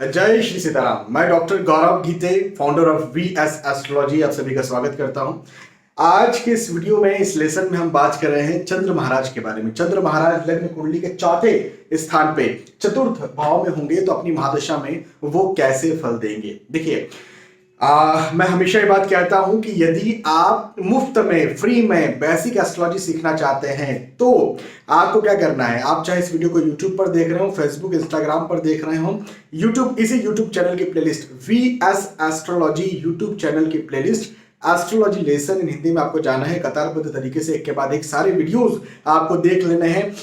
जय श्री सीताराम। मैं doctor Gaurav Gite, founder of VS astrology, आप सभी का स्वागत करता हूं। आज के इस वीडियो में, इस लेसन में हम बात कर रहे हैं चंद्र महाराज के बारे में। चंद्र महाराज लग्न कुंडली के चौथे स्थान पे चतुर्थ भाव में होंगे तो अपनी महादशा में वो कैसे फल देंगे। देखिए, मैं हमेशा ये बात कहता हूं कि यदि आप मुफ्त में, फ्री में बेसिक एस्ट्रोलॉजी सीखना चाहते हैं तो आपको क्या करना है। आप चाहे इस वीडियो को यूट्यूब पर देख रहे हो, फेसबुक, इंस्टाग्राम पर देख रहे हो, इसी यूट्यूब चैनल की playlist VS astrology YouTube channel की playlist astrology lesson in Hindi में आपको जाना है। कतारबद्ध तरीके से एक के बाद एक सारे वीडियोज आपको देख लेने हैं।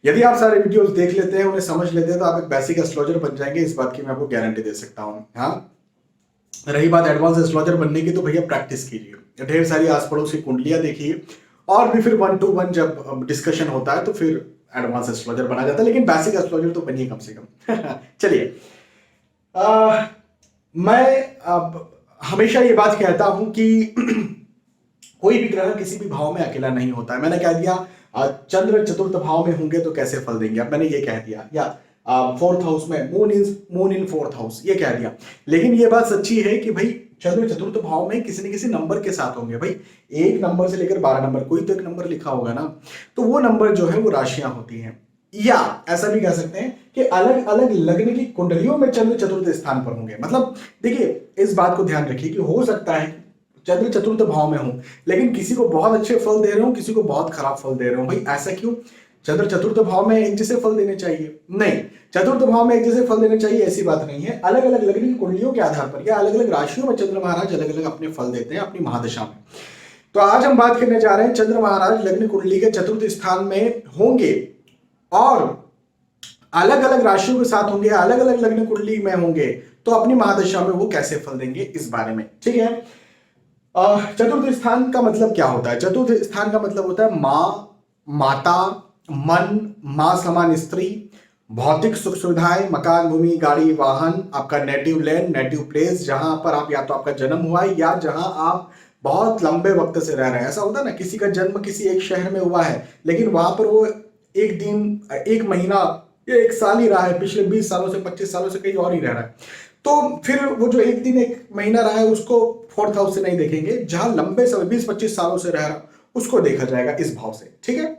यदि आप सारे वीडियोज देख लेते हैं, उन्हें समझ लेते हैं, तो आप एक बेसिक एस्ट्रोलॉजर बन जाएंगे। इस बात की मैं आपको गारंटी दे सकता हूँ। हाँ, रही बात एडवांस एस्ट्रोलॉजर बनने की, तो भैया प्रैक्टिस कीजिए, ढेर सारी आस पड़ोस की कुंडलियां देखिए, और भी फिर 1 to 1 जब डिस्कशन होता है तो फिर एडवांस एस्ट्रोलॉजर बना जाता है, लेकिन बेसिक एस्ट्रोलॉजर तो बनिए कम से कम। चलिए, मैं हमेशा ये बात कहता हूं कि कोई भी ग्रह किसी भी भाव में अकेला नहीं होता है। मैंने कह दिया चंद्र चतुर्थ भाव में होंगे तो कैसे फल देंगे, अब मैंने ये कह दिया, या फोर्थ हाउस में मून इन फोर्थ हाउस, ये कह दिया। लेकिन ये बात सच्ची है कि भाई चंद्र चतुर्थ भाव में किसी न किसी नंबर के साथ होंगे। भाई 1 नंबर से लेकर 12 नंबर, कोई तो एक नंबर लिखा होगा ना, तो वो नंबर जो है वो राशियां होती हैं। या ऐसा भी कह सकते हैं कि अलग अलग लग्न की कुंडलियों में चंद्र चतुर्थ स्थान पर होंगे। मतलब देखिए, इस बात को ध्यान रखिए कि हो सकता है चंद्र चतुर्थ भाव में हो, लेकिन किसी को बहुत अच्छे फल दे रहे हो, किसी को बहुत खराब फल दे रहे हो। भाई ऐसा क्यों? चंद्र चतुर्थ भाव में एक जैसे फल देने चाहिए? नहीं, चतुर्थ भाव में एक जैसे फल देने चाहिए ऐसी बात नहीं है। अलग अलग लग्न की कुंडलियों के आधार पर या अलग अलग राशियों में चंद्र महाराज अलग अलग अपने फल देते हैं अपनी महादशा में। तो आज हम बात करने जा रहे हैं, चंद्र महाराज लग्न कुंडली के चतुर्थ स्थान में होंगे और अलग अलग राशियों के साथ होंगे, अलग अलग लग्न कुंडली में होंगे तो अपनी महादशा में वो कैसे फल देंगे, इस बारे में। ठीक है, चतुर्थ स्थान का मतलब क्या होता है? चतुर्थ स्थान का मतलब होता है माँ, माता, मन, मां समान स्त्री, भौतिक सुख सुविधाएं, मकान, भूमि, गाड़ी, वाहन, आपका नेटिव लैंड, नेटिव प्लेस, जहां पर आप या तो आपका जन्म हुआ है या जहां आप बहुत लंबे वक्त से रह रहे हैं। ऐसा होता है ना, किसी का जन्म किसी एक शहर में हुआ है, लेकिन वहां पर वो एक दिन, एक महीना या एक साल ही रहा है, पिछले 20 सालों से 25 सालों से कहीं और ही रह रहा है, तो फिर वो जो एक दिन एक महीना रहा है उसको फोर्थ हाउस से नहीं देखेंगे। जहां लंबे समय 20-25 सालों से रह रहा उसको देखा जाएगा इस भाव से। ठीक है,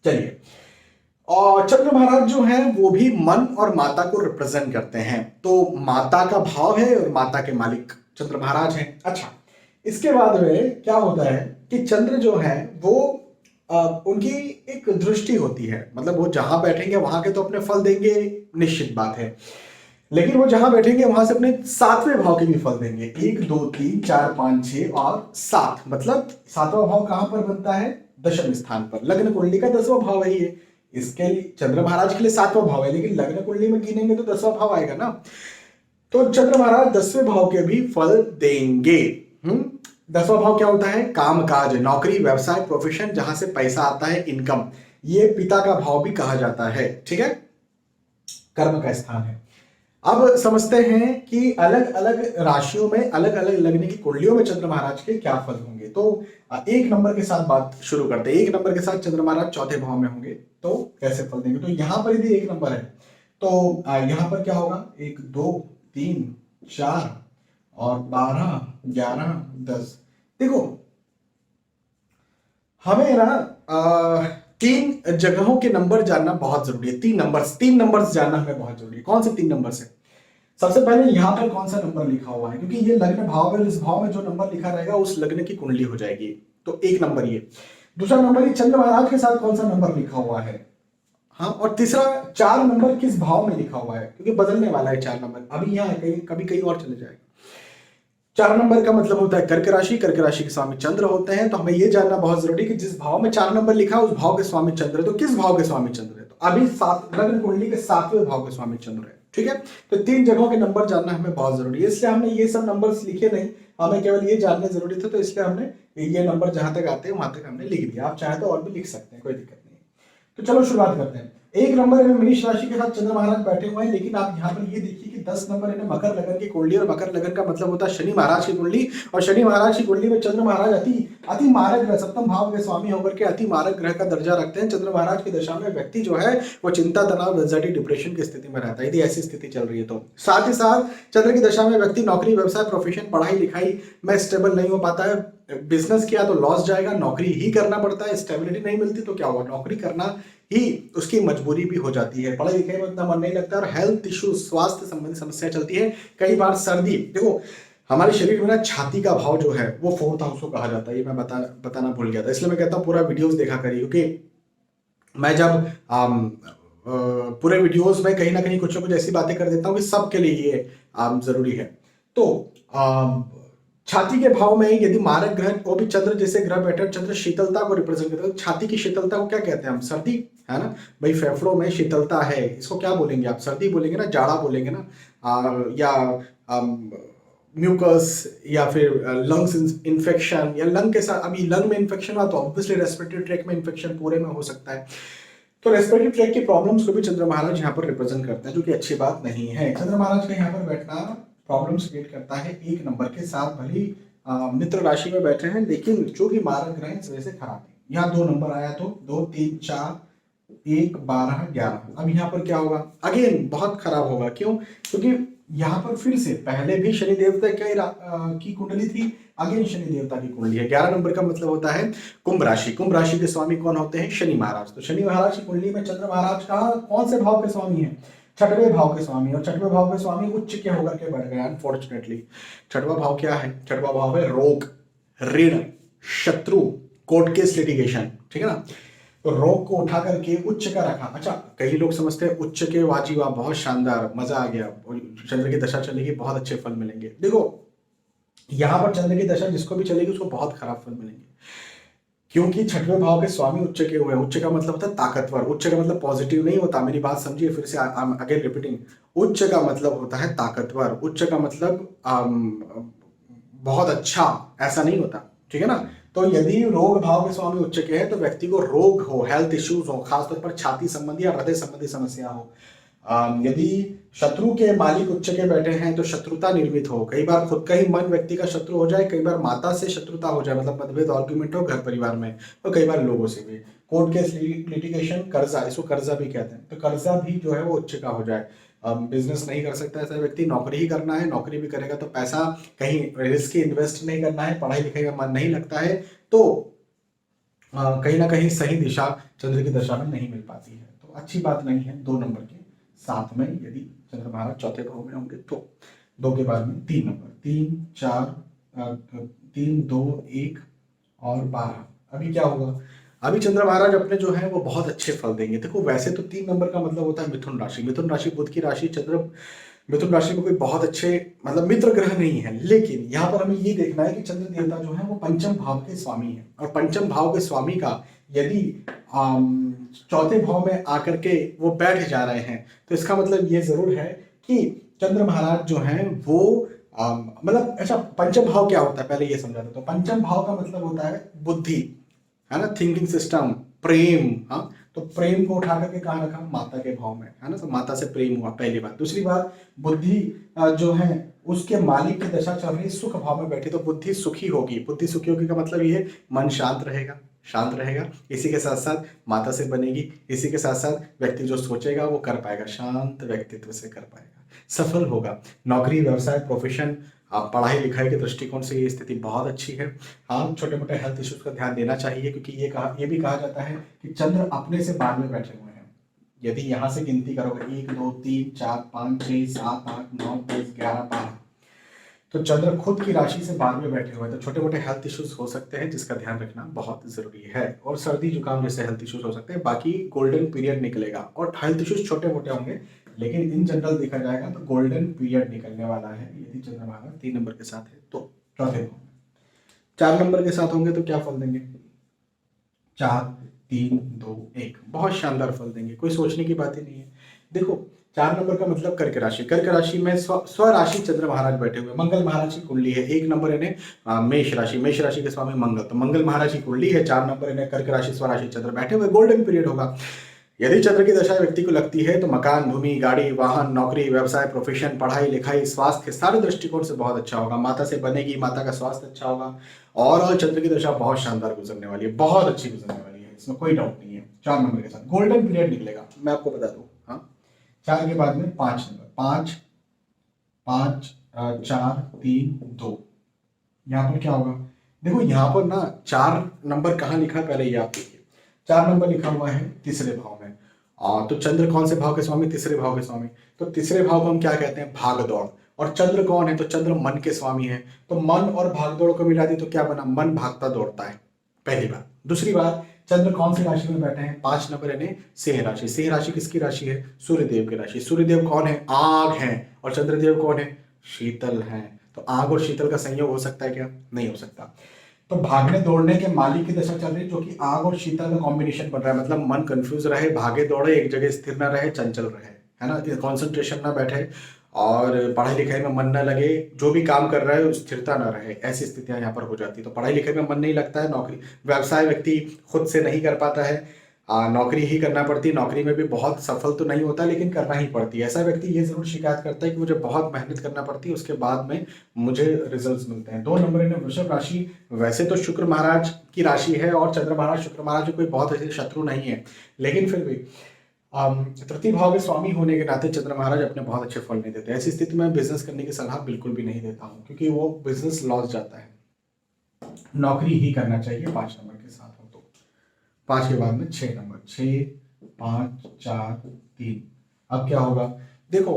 चलिए, और चंद्र महाराज जो हैं वो भी मन और माता को रिप्रेजेंट करते हैं, तो माता का भाव है और माता के मालिक चंद्र महाराज हैं। अच्छा, इसके बाद में क्या होता है कि चंद्र जो है वो उनकी एक दृष्टि होती है, मतलब वो जहां बैठेंगे वहां के तो अपने फल देंगे, निश्चित बात है, लेकिन वो जहां बैठेंगे वहां से अपने 7वें भाव के भी फल देंगे। 1 2 3 4 5 6 और 7, मतलब 7वां भाव कहां पर बनता है? दशम स्थान पर। लग्न कुंडली का 10वां भाव है ये। इसके लिए चंद्र महाराज के लिए 7वां भाव है, लेकिन लग्न कुंडली में गिनेंगे तो 10वां भाव आएगा ना। तो चंद्र महाराज 10वें भाव के भी फल देंगे। 10वां भाव क्या होता है? काम काज, नौकरी, व्यवसाय, प्रोफेशन, जहां से पैसा आता है, इनकम। ये पिता का भाव भी कहा जाता है। ठीक है, कर्म का स्थान है। अब समझते हैं कि अलग अलग राशियों में, अलग अलग लग्न की कुंडलियों में चंद्र महाराज के क्या फल होंगे। तो 1 नंबर के साथ बात शुरू करते हैं। 1 नंबर के साथ चंद्र महाराज चौथे भाव में होंगे तो कैसे फल देंगे। तो यहां पर यदि 1 नंबर है तो यहां पर क्या होगा? 1 2 3 4 और 12 11 10। देखो, हमें ना 3 जगहों के नंबर जानना बहुत जरूरी है। 3 नंबर्स जानना हमें बहुत जरूरी है। कौन से 3 नंबर है? सबसे पहले यहां पर कौन सा नंबर लिखा हुआ है, क्योंकि ये लग्न भाव है, इस भाव में जो नंबर लिखा रहेगा उस लग्न की कुंडली हो जाएगी। तो 1 नंबर ये। दूसरा नंबर, ये चंद्र महाराज के साथ कौन सा नंबर लिखा हुआ है। हाँ, और तीसरा 4 नंबर किस भाव में लिखा हुआ है, क्योंकि बदलने वाला है 4 नंबर, अभी यहाँ है, कहीं कभी कहीं और चले जाएगा। 4 नंबर का मतलब होता है कर्क राशि। कर्क राशि के स्वामी चंद्र होते हैं, तो हमें यह जानना बहुत जरूरी है कि जिस भाव में 4 नंबर लिखा है उस भाव के स्वामी चंद्र है। तो किस भाव के स्वामी चंद्र है? तो अभी लग्न कुंडली के 7वें भाव के स्वामी चंद्र है। ठीक है, तो 3 जगहों के नंबर जानना हमें बहुत जरूरी है, इसलिए हमने ये सब नंबर्स लिखे नहीं, हमें केवल ये जानने जरूरी थे, तो इसलिए हमने ये नंबर जहां तक आते हैं वहां तक हमने लिख दिया। आप चाहे तो और भी लिख सकते हैं, कोई दिक्कत नहीं। तो चलो शुरुआत करते हैं। 1 नंबर में मेष राशि के साथ चंद्र महाराज बैठे हुए हैं, लेकिन आप यहाँ पर ये देखिए कि 10 नंबर इन्हें मकर लगन की कुंडली, और मकर लगन का मतलब होता है शनि महाराज की कुंडली, और शनि महाराज की कुंडली में चंद्र महाराज अति मारक ग्रह, सप्तम भाव के स्वामी होकर के अति मारक ग्रह का दर्जा रखते हैं। चंद्र महाराज की दशा में व्यक्ति जो है वो चिंता, तनाव, एंजाइटी, डिप्रेशन की स्थिति में रहता है, यदि ऐसी स्थिति चल रही है तो। साथ ही साथ चंद्र की दशा में व्यक्ति नौकरी, व्यवसाय, प्रोफेशन, पढ़ाई लिखाई में स्टेबल नहीं हो पाता है। बिजनेस किया तो लॉस जाएगा, नौकरी ही करना पड़ता है, स्टेबिलिटी नहीं मिलती तो क्या हुआ, नौकरी करना ही उसकी मजबूरी भी हो जाती है, पढ़ाई लिखाई में उतना मन नहीं लगता, और हेल्थ इश्यू, स्वास्थ्य संबंधी समस्या चलती है। कई बार सर्दी, देखो हमारे शरीर में ना छाती का भाव जो है वो 4th हाउस को कहा जाता है, ये मैं बताना भूल गया था, इसलिए मैं कहता हूँ पूरा वीडियोस देखा करिए, क्योंकि मैं जब पूरे वीडियोस में कहीं ना कहीं कुछ ना कुछ ऐसी बातें कर देता हूँ कि सबके लिए ये जरूरी है। तो छाती के भाव में यदि मारक ग्रह, वो भी चंद्र जैसे ग्रह बैठे, चंद्र शीतलता को रिप्रेजेंट करता है। छाती की शीतलता को क्या कहते हैं हम, सर्दी, है ना भाई, फेफड़ों में शीतलता है, इसको क्या बोलेंगे आप, सर्दी बोलेंगे ना, जाड़ा बोलेंगे ना, या म्यूकस, या फिर लंग्स इन्फेक्शन, या लंग के साथ, अभी लंग में इन्फेक्शन हुआ तो ऑब्वियसली रेस्पिरेटरी ट्रैक में इन्फेक्शन पूरे में हो सकता है। तो रेस्पिरेटरी ट्रैक की प्रॉब्लम्स को भी चंद्र महाराज यहाँ पर रिप्रेजेंट करते हैं, जो कि अच्छी बात नहीं है। चंद्र महाराज का यहाँ पर बैठना प्रॉब्लम्स क्रिएट करता है 1 नंबर के साथ, भली मित्र राशि में बैठे हैं, लेकिन जो भी मारक ग्रह इस वजह से खराब है। यहाँ 2 नंबर आया तो 2, 3, 4, 1, 12, 11। अब यहाँ पर क्या होगा, अगेन बहुत खराब होगा। क्यों? क्योंकि यहाँ पर फिर से पहले भी शनि देवता की कुंडली थी, अगेन शनि देवता की कुंडली है। 11 नंबर का मतलब होता है कुंभ राशि। कुंभ राशि के स्वामी कौन होते हैं? शनि महाराज। तो शनि महाराज की कुंडली में चंद्र महाराज कौन से भाव के स्वामी है? 6वें भाव के स्वामी, और 6वें भाव के स्वामी उच्च के होकर के बढ़ गए। अनफॉर्चुनेटली 6वां भाव क्या है? 6वां भाव है रोग, ऋण, शत्रु, कोर्ट केस, लिटिगेशन, ठीक है ना। तो रोग को उठा करके उच्च का रखा। अच्छा, कई लोग समझते हैं उच्च के वाजीवा, बहुत शानदार, मजा आ गया, चंद्र की दशा चलेगी बहुत अच्छे फल मिलेंगे। देखो यहाँ पर चंद्र की दशा जिसको भी चलेगी उसको बहुत खराब फल मिलेंगे, क्योंकि 6वें भाव के स्वामी उच्च के हुए। उच्च का मतलब होता है ताकतवर, उच्च का मतलब पॉजिटिव नहीं होता, मेरी बात समझिए फिर से, अगेन रिपीटिंग। उच्च का मतलब होता है ताकतवर, उच्च का मतलब बहुत अच्छा, ऐसा नहीं होता, ठीक है ना। तो यदि रोग भाव के स्वामी उच्च के हैं तो व्यक्ति को रोग हो, हेल्थ इश्यूज हो, खासतौर पर छाती संबंधी या हृदय संबंधी समस्या हो। यदि शत्रु के मालिक उच्च के बैठे हैं तो शत्रुता निर्मित हो, कई बार खुद का ही मन व्यक्ति का शत्रु हो जाए, कई बार माता से शत्रुता हो जाए, मतलब मतभेद, आर्ग्यूमेंट हो घर परिवार में, और कई बार लोगों से भी। कोर्ट केस, लिटिगेशन, कर्जा, इसको कर्जा भी कहते हैं, तो कर्जा भी जो है वो उच्च का हो जाए। बिजनेस नहीं कर सकता ऐसा व्यक्ति, नौकरी ही करना है, नौकरी भी करेगा तो पैसा कहीं रिस्क इन्वेस्ट नहीं करना है, पढ़ाई लिखाई में मन नहीं लगता है, तो कहीं ना कहीं सही दिशा चंद्र की दशा में नहीं मिल पाती है, तो अच्छी बात नहीं है। 2 नंबर के साथ में यदि चंद्र महाराज 4थे भाव में होंगे तो 2 के बाद में 3 नंबर, 3, 4, 3, 2, 1 और 12। अभी क्या होगा? अभी चंद्र महाराज अपने जो है वो बहुत अच्छे फल देंगे। देखो वैसे तो 3 नंबर का मतलब होता है मिथुन राशि। मिथुन राशि बुध की राशि, चंद्र मिथुन राशि में कोई बहुत अच्छे मतलब मित्र ग्रह नहीं है, लेकिन यहाँ पर हमें ये देखना है कि चंद्र देवता जो है वो 5म भाव के स्वामी है, और 5म भाव के स्वामी का यदि 4थे भाव में आकर के वो बैठ जा रहे हैं तो इसका मतलब ये जरूर है कि चंद्र महाराज जो हैं वो मतलब, अच्छा 5म भाव क्या होता है पहले ये समझा देता हूँ। 5म भाव का मतलब होता है बुद्धि, है ना, थिंकिंग सिस्टम, प्रेम। हाँ, तो प्रेम को उठा करके कहाँ रखा? माता के भाव में, है ना, तो माता से प्रेम हुआ, पहली बात। दूसरी बात, बुद्धि जो है उसके मालिक की दशा चल रही सुख भाव में बैठी, तो बुद्धि सुखी होगी। बुद्धि सुखी होगी का मतलब ये है मन शांत रहेगा, शांत रहेगा। इसी के साथ साथ माता से बनेगी, इसी के साथ साथ व्यक्ति जो सोचेगा वो कर पाएगा, शांत व्यक्तित्व से कर पाएगा, सफल होगा। नौकरी, व्यवसाय, प्रोफेशन, पढ़ाई लिखाई के दृष्टिकोण से ये स्थिति बहुत अच्छी है। हाँ, छोटे मोटे हेल्थ इश्यूज का ध्यान देना चाहिए, क्योंकि ये भी कहा जाता है कि चंद्र अपने से बाद में बैठे हुए हैं। यदि यहाँ से गिनती करोगे 1, 2, 3, 4, 5, 6, 7, 8, 9, 10, 11, 12, तो चंद्र खुद की राशि से बाद में बैठे हुए हैं, तो छोटे मोटे हेल्थ इश्यूज हो सकते हैं जिसका ध्यान रखना बहुत जरूरी है। और सर्दी जुकाम जैसे हेल्थ इश्यूज हो सकते हैं, बाकी गोल्डन पीरियड निकलेगा। और हेल्थ इश्यूज छोटे मोटे होंगे, लेकिन इन जनरल देखा जाएगा तो गोल्डन पीरियड निकलने वाला है यदि चंद्र महाराज 3 नंबर के साथ है तो। 4थे भाव में 4 नंबर के साथ होंगे तो क्या फल देंगे? 4, 3, 2, 1, बहुत शानदार फल देंगे, कोई सोचने की बात ही नहीं है। देखो 4 नंबर का मतलब कर्क राशि। कर्क राशि में स्वराशि चंद्र महाराज बैठे हुए, मंगल महाराज की कुंडली है। 1 नंबर इन्हें मेष राशि, मेष राशि के स्वामी मंगल, तो मंगल महाराज की कुंडली है। 4 नंबर इन्हें कर्क राशि, स्वराशि चंद्र बैठे हुए, गोल्डन पीरियड होगा। यदि चंद्र की दशा व्यक्ति को लगती है तो मकान, भूमि, गाड़ी, वाहन, नौकरी, व्यवसाय, प्रोफेशन, पढ़ाई लिखाई, स्वास्थ्य सारे दृष्टिकोण से बहुत अच्छा होगा। माता से बनेगी, माता का स्वास्थ्य अच्छा होगा। और चंद्र की दशा बहुत शानदार गुजरने वाली है, बहुत अच्छी गुजरने वाली है, इसमें कोई डाउट नहीं है। 4 नंबर के साथ गोल्डन पीरियड निकलेगा, मैं आपको बता दूं। हाँ, 4 के बाद में 5 नंबर, 5 5 4 3 2, यहाँ पर क्या होगा? देखो यहाँ पर ना 4 नंबर कहाँ लिखा है पहले ये आप देखिए। 4 नंबर लिखा हुआ है तीसरे भाव में। तो चंद्र कौन से भाव के स्वामी? तीसरे भाव के स्वामी। तो तीसरे भाव को हम क्या कहते हैं? भाग दौड़। और चंद्र कौन है? तो चंद्र मन के स्वामी है। तो मन और भाग दौड़ को मिला दी तो क्या बना? मन भागता दौड़ता है, पहली बात। दूसरी बात, चंद्र कौन सी राशि में बैठे हैं? 5 नंबर यानी सिंह राशि। सिंह राशि किसकी राशि है? सूर्यदेव की राशि। सूर्यदेव कौन है? आग है। और चंद्रदेव कौन है? शीतल है। तो आग और शीतल का संयोग हो सकता है क्या? नहीं हो सकता। तो भागने दौड़ने के मालिक की दशा चल रही है, जो कि आग और शीतल का कॉम्बिनेशन बन रहा है। मतलब मन कंफ्यूज रहे, भागे दौड़े, एक जगह स्थिर ना रहे, चंचल रहे, है ना, कंसंट्रेशन ना बैठे, और पढ़ाई लिखाई में मन ना लगे, जो भी काम कर रहा है स्थिरता ना रहे, ऐसी स्थितियां यहाँ पर हो जाती है। तो पढ़ाई लिखाई में मन नहीं लगता है, नौकरी व्यवसाय व्यक्ति खुद से नहीं कर पाता है, नौकरी ही करना पड़ती है। नौकरी में भी बहुत सफल तो नहीं होता, लेकिन करना ही पड़ती है। ऐसा व्यक्ति ये जरूर शिकायत करता है कि मुझे बहुत मेहनत करना पड़ती है, उसके बाद में मुझे रिजल्ट्स मिलते हैं। 2 नंबर है वृषभ राशि। वैसे तो शुक्र महाराज की राशि है, और चंद्र महाराज शुक्र महाराज कोई बहुत ऐसे शत्रु नहीं है, लेकिन फिर भी तृतीय भाव के स्वामी होने के नाते चंद्र महाराज अपने बहुत अच्छे फल नहीं देते। ऐसी स्थिति में बिजनेस करने की सलाह बिल्कुल भी नहीं देता हूँ, क्योंकि वो बिजनेस लॉस जाता है। नौकरी ही करना चाहिए 5 नंबर के साथ हो तो। 5 के बाद में 6 नंबर, 6 5 4 3। अब क्या होगा? देखो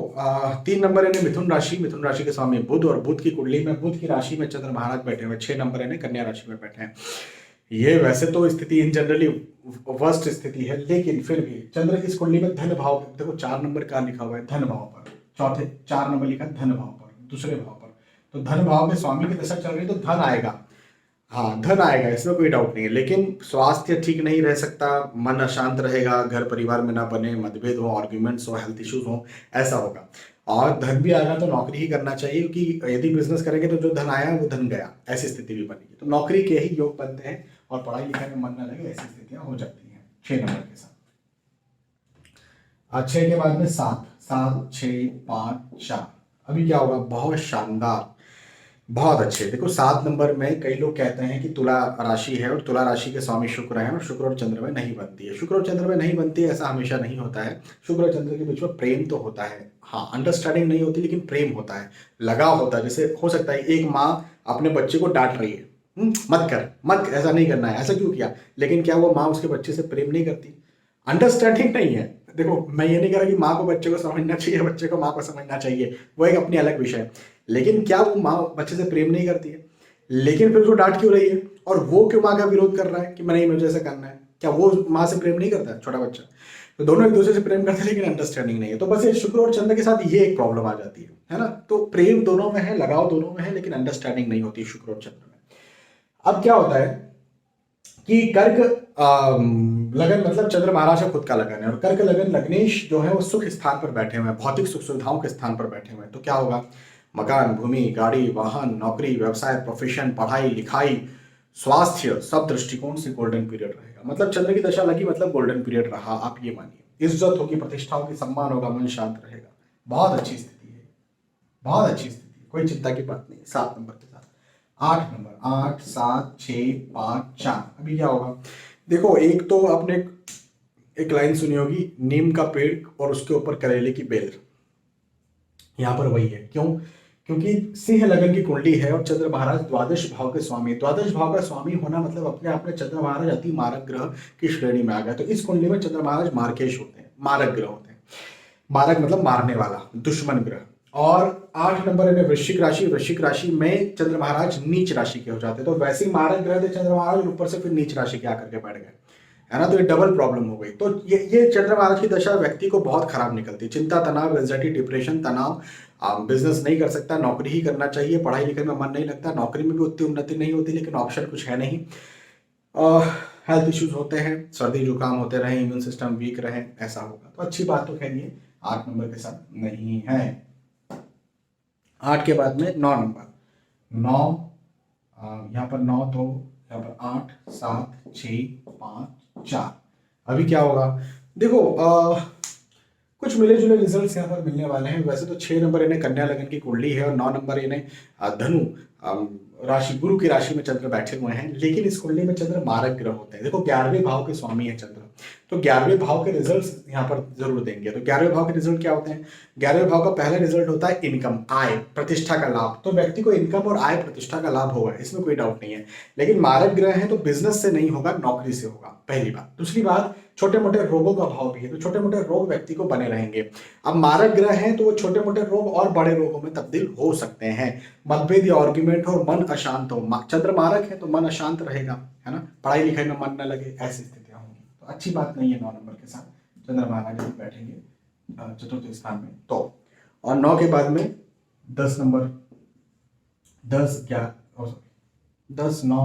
3 नंबर है मिथुन राशि। मिथुन राशि के स्वामी बुध, और बुध की कुंडली में, बुध की राशि में चंद्र महाराज बैठे हुए। 6 नंबर है कन्या राशि में बैठे हैं। ये वैसे तो स्थिति इन जनरली वर्स्ट स्थिति है, लेकिन फिर भी चंद्र की इस कुंडली में धन भाव, देखो 4 नंबर का लिखा हुआ है धन भाव पर, चौथे 4 नंबर लिखा है धन भाव पर, दूसरे भाव पर। तो धन भाव में स्वामी की दशा चल रही है, तो धन आएगा। हाँ, धन आएगा, इसमें कोई डाउट नहीं है, लेकिन स्वास्थ्य ठीक नहीं रह सकता, मन अशांत रहेगा, घर परिवार में ना बने, मतभेद हो, आर्ग्यूमेंट्स हो, हेल्थ इश्यूज हो, ऐसा होगा। और धन भी आएगा तो नौकरी ही करना चाहिए, क्योंकि यदि बिजनेस करेंगे तो जो धन आया वो धन गया, ऐसी स्थिति भी बनेगी। तो नौकरी के ही योग बनते हैं, और पढ़ाई लिखाई में मन न लगे, ऐसी स्थितियां हो जाती हैं 6 नंबर के साथ। 6 के बाद में 7 7 6 5 4। अभी क्या होगा? बहुत शानदार, बहुत अच्छे। देखो 7 नंबर में कई लोग कहते हैं कि तुला राशि है, और तुला राशि के स्वामी शुक्र है, और शुक्र और चंद्र में नहीं बनती है। शुक्र और चंद्र में नहीं बनती है ऐसा हमेशा नहीं होता है। शुक्र और चंद्र के बीच में प्रेम तो होता है, हाँ, अंडरस्टैंडिंग नहीं होती, लेकिन प्रेम होता है, लगाव होता है। जैसे हो सकता है एक माँ अपने बच्चे को डांट रही है, मत कर, मत, ऐसा नहीं करना है, ऐसा क्यों किया, लेकिन क्या वो माँ उसके बच्चे से प्रेम नहीं करती? अंडरस्टैंडिंग नहीं है। देखो मैं ये नहीं कह रहा कि माँ को बच्चे को समझना चाहिए, बच्चे को माँ को समझना चाहिए, वो एक अपनी अलग विषय है। लेकिन क्या वो माँ बच्चे से प्रेम नहीं करती है? लेकिन फिर वो डांट क्यों रही है, और वो क्यों माँ का विरोध कर रहा है कि मैं नहीं, मुझे ऐसा करना है? क्या वो माँ से प्रेम नहीं करता है छोटा बच्चा? तो दोनों एक दूसरे से प्रेम करते हैं, लेकिन अंडरस्टैंडिंग नहीं है। तो बस ये शुक्र और चंद्र के साथ ये एक प्रॉब्लम आ जाती है ना। तो प्रेम दोनों में है, लगाव दोनों में है, लेकिन अंडरस्टैंडिंग नहीं होती शुक्र और चंद्र में। अब क्या होता है कि कर्क लगन, मतलब चंद्र महाराज का खुद का लगन है, और कर्क लगन लग्नेश जो है वो सुख स्थान पर बैठे हुए हैं, भौतिक सुख सुविधाओं के स्थान पर बैठे हुए हैं। तो क्या होगा? मकान, भूमि, गाड़ी, वाहन, नौकरी, व्यवसाय, प्रोफेशन, पढ़ाई लिखाई, स्वास्थ्य, सब दृष्टिकोण से गोल्डन पीरियड रहेगा। मतलब चंद्र की दशा लगी मतलब गोल्डन पीरियड रहा, आप ये मानिए। इज्जत होगी, प्रतिष्ठा होगी, सम्मान होगा, मन शांत रहेगा। बहुत अच्छी स्थिति है, बहुत अच्छी स्थिति, कोई चिंता की बात नहीं। 7 नंबर के साथ 8 नंबर, 8 7 6 5 4। अभी क्या होगा? देखो एक तो आपने एक लाइन सुनी होगी, नीम का पेड़ और उसके ऊपर करेले की बेल, यहाँ पर वही है। क्यों? क्योंकि सिंह लगन की कुंडली है, और चंद्र महाराज द्वादश भाव के स्वामी। द्वादश भाव का स्वामी होना मतलब अपने आप में चंद्र महाराज अति मारक ग्रह की श्रेणी में आ गए। तो इस कुंडली में चंद्र महाराज मार्केश होते हैं, मारक ग्रह होते हैं। मारक मतलब मारने वाला, दुश्मन ग्रह। और 8 नंबर है वृश्चिक राशि। वृश्चिक राशि में चंद्र महाराज नीच राशि के हो जाते हैं। तो वैसे ही मारक ग्रह थे चंद्र महाराज, ऊपर से फिर नीच राशि के आकर के बैठ गए, है ना। तो ये डबल प्रॉब्लम हो गई। तो ये चंद्र महाराज की दशा व्यक्ति को बहुत खराब निकलती है। चिंता, तनाव, एंजाइटी, डिप्रेशन, तनाव, बिजनेस नहीं कर सकता, नौकरी ही करना चाहिए, पढ़ाई लिखाई में मन नहीं लगता, नौकरी में भी उतनी उन्नति नहीं होती, लेकिन ऑप्शन कुछ है नहीं। हेल्थ इश्यूज होते हैं, सर्दी जुकाम होते रहे, इम्यून सिस्टम वीक रहे, ऐसा होगा। तो अच्छी बात तो खैर ये 8 नंबर के साथ नहीं है। 8 के बाद में 9 नंबर, 9 यहाँ पर 9, तो यहाँ पर 8 7 6 5 4। अभी क्या होगा? देखो कुछ मिले जुले रिजल्ट्स यहाँ पर मिलने वाले हैं। वैसे तो 6 नंबर इन्हें कन्या लगन की कुंडली है और 9 नंबर इन्हें धनु राशि, गुरु की राशि में चंद्र बैठे हुए हैं, लेकिन इस कुंडली में चंद्र मारक ग्रह होते हैं। देखो 11वें भाव के स्वामी है चंद्र, तो 11वें भाव के रिजल्ट्स यहाँ पर जरूर देंगे। तो 11वें भाव के रिजल्ट क्या होते हैं? 11वें भाव का पहला रिजल्ट होता है इनकम, आय, प्रतिष्ठा का लाभ। तो व्यक्ति को इनकम और आय, प्रतिष्ठा का लाभ होगा, इसमें कोई डाउट नहीं है। लेकिन मारक ग्रह है तो बिजनेस से नहीं होगा, नौकरी से होगा, पहली बात। दूसरी बात, छोटे मोटे रोगों का भाव भी है, तो छोटे मोटे रोग व्यक्ति को बने रहेंगे। अब मारक ग्रह हैं तो वो छोटे मोटे रोग और बड़े रोगों में तब्दील हो सकते हैं। मतभेद या आर्ग्यूमेंट हो, मन अशांत हो, चंद्र मारक है तो मन अशांत रहेगा, है ना, पढ़ाई लिखाई में मन न लगे, ऐसी स्थितियां होंगी। तो अच्छी बात नहीं है 9 नंबर के साथ चंद्र महाराज भी बैठेंगे चतुर्थ स्थान में। तो और 9 के बाद में 10 नंबर, 10 11 10 9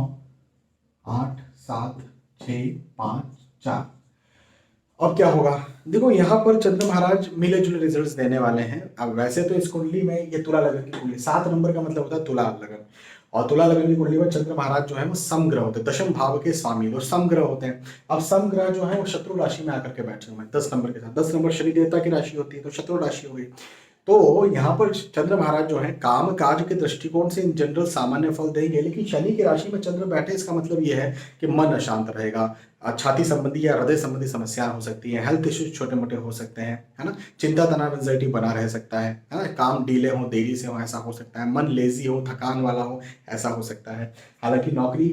8 7 6 5 4। अब क्या होगा? देखो यहाँ पर चंद्र महाराज मिले जुले रिजल्ट्स देने वाले हैं। अब वैसे तो इस कुंडली में ये तुला लगन की कुंडली, 7 नंबर का मतलब होता है तुला लगन, और तुला लगन की कुंडली में चंद्र महाराज जो है वो समग्रह होते हैं, दशम भाव के स्वामी, तो समग्रह होते हैं। अब समग्रह जो है वो शत्रु राशि में आकर के बैठे हुए हैं 10 नंबर के साथ। 10 नंबर शनि देवता की राशि होती है, तो शत्रु राशि हो गई। तो यहाँ पर चंद्र महाराज जो है काम काज के दृष्टिकोण से इन जनरल सामान्य फल देंगे, लेकिन शनि की राशि में चंद्र बैठे, इसका मतलब यह है कि मन अशांत रहेगा, छाती संबंधी या हृदय संबंधी समस्याएं हो सकती हैं, हेल्थ इश्यूज छोटे मोटे हो सकते हैं, है ना, चिंता तनाव एंजाइटी बना रह सकता है ना, काम डीले हो, देरी से हो, ऐसा हो सकता है, मन लेजी हो, थकान वाला हो, ऐसा हो सकता है। हालांकि नौकरी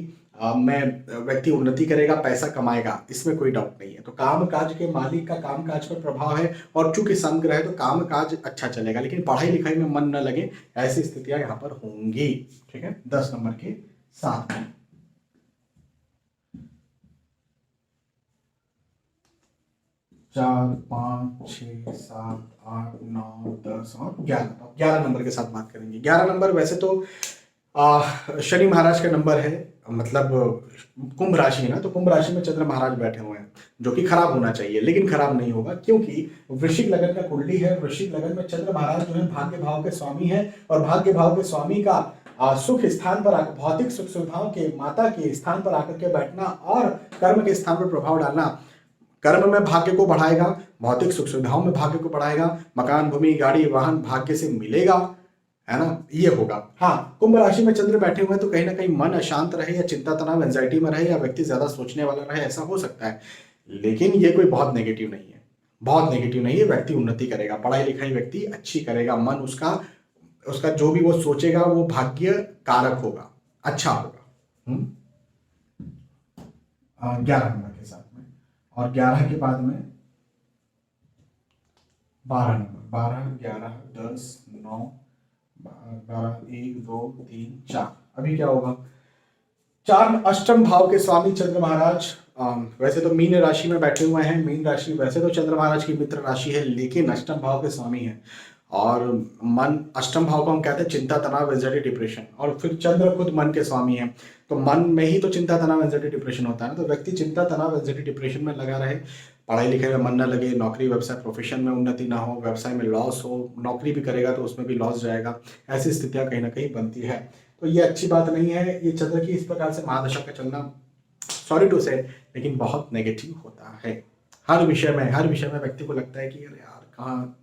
में व्यक्ति उन्नति करेगा, पैसा कमाएगा, इसमें कोई डाउट नहीं है। तो काम काज के मालिक का काम काज पर प्रभाव है, और चूंकि समग्रह है तो काम काज अच्छा चलेगा, लेकिन पढ़ाई लिखाई में मन न लगे, ऐसी स्थितियां यहाँ पर होंगी। ठीक है, 10 नंबर के साथ में 4 5 6 7 8 9 10 और 11। 11 नंबर के साथ बात करेंगे। 11 नंबर वैसे तो शनि महाराज का नंबर है, मतलब कुंभ राशि है ना, तो कुंभ राशि में चंद्र महाराज बैठे हुए हैं, जो कि खराब होना चाहिए, लेकिन खराब नहीं होगा, क्योंकि वृश्चिक लगन का कुंडली है। वृश्चिक लगन में चंद्र महाराज जो है भाग्य भाव के स्वामी है, और भाग्य भाव के स्वामी का सुख स्थान पर आकर, भौतिक सुख सुविधाओं के माता के स्थान पर आकर के बैठना और कर्म के स्थान पर प्रभाव डालना, कर्म में भाग्य को बढ़ाएगा, भौतिक सुख सुविधाओं में भाग्य को बढ़ाएगा, मकान भूमि गाड़ी वाहन भाग्य से मिलेगा, है ना, ये होगा। हाँ, कुंभ राशि में चंद्र बैठे हुए हैं तो कहीं ना कहीं मन अशांत रहे, या चिंता तनाव एंजाइटी में रहे, या व्यक्ति ज्यादा सोचने वाला रहे, ऐसा हो सकता है। लेकिन ये कोई बहुत नेगेटिव नहीं है, बहुत नेगेटिव नहीं है। व्यक्ति उन्नति करेगा, पढ़ाई लिखाई व्यक्ति अच्छी करेगा, मन उसका उसका जो भी वो सोचेगा वो भाग्य कारक होगा, अच्छा होगा। 11 नंबर के साथ में, और 11 के बाद में 12 नंबर, 12 11 10 9 12 1 2 3 4। अभी क्या होगा? 4 अष्टम भाव के स्वामी चंद्र महाराज वैसे तो मीन राशि में बैठे हुए हैं। मीन राशि वैसे तो चंद्र महाराज की मित्र राशि है, लेकिन अष्टम भाव के स्वामी है, और मन, अष्टम भाव को हम कहते हैं चिंता तनाव एंजाइटी डिप्रेशन, और फिर चंद्र खुद मन के स्वामी है, तो मन में ही तो चिंता तनाव एंजाइटी डिप्रेशन होता है ना। तो व्यक्ति चिंता तनाव एंजाइटी डिप्रेशन में लगा रहे, पढ़ाई लिखाई में मन न लगे, नौकरी व्यवसाय प्रोफेशन में उन्नति ना हो, व्यवसाय में लॉस हो, नौकरी भी करेगा तो उसमें भी लॉस जाएगा, ऐसी स्थितियां कहीं ना कहीं बनती है। तो ये अच्छी बात नहीं है। ये चंद्र की इस प्रकार से महादशा का चलना, सॉरी टू से, लेकिन बहुत नेगेटिव होता है। हर विषय में व्यक्ति को लगता है कि अरे यार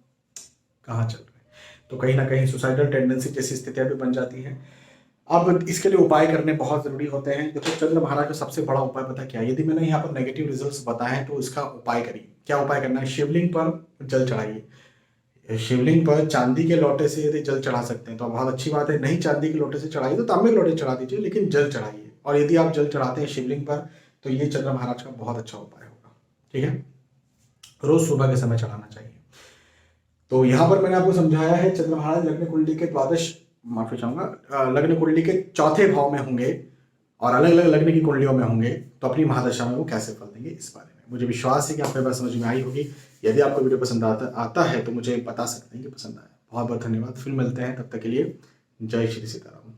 कहाँ चल रहा है, तो कहीं ना कहीं सुसाइडल टेंडेंसी जैसी स्थितियां भी बन जाती हैं। अब इसके लिए उपाय करने बहुत जरूरी होते हैं। देखो चंद्र महाराज का सबसे बड़ा उपाय पता क्या है? यदि मैंने यहाँ पर नेगेटिव रिजल्ट्स बताए हैं तो इसका उपाय करिए। क्या उपाय करना है? शिवलिंग पर जल चढ़ाइए। शिवलिंग पर चांदी के लोटे से यदि जल चढ़ा सकते हैं तो बहुत अच्छी बात है, नहीं चांदी के लोटे से चढ़ाइए तो तांबे के लोटे चढ़ा दीजिए, लेकिन जल चढ़ाइए। और यदि आप जल चढ़ाते हैं शिवलिंग पर तो ये चंद्र महाराज का बहुत अच्छा उपाय होगा। ठीक है, रोज सुबह के समय चढ़ाना चाहिए। तो यहाँ पर मैंने आपको समझाया है चंद्र महाराज लग्न कुंडली के माफी चाहूंगा, लग्न कुंडली के चौथे भाव में होंगे और अलग अलग लग्न की कुंडलियों में होंगे, तो अपनी महादशा में वो कैसे फल देंगे इस बारे में मुझे विश्वास है कि आपको बात समझ में आई होगी। यदि आपको वीडियो पसंद आता है तो मुझे बता सकते हैं कि पसंद आया। बहुत बहुत धन्यवाद, फिर मिलते हैं, तब तक के लिए जय श्री सीताराम।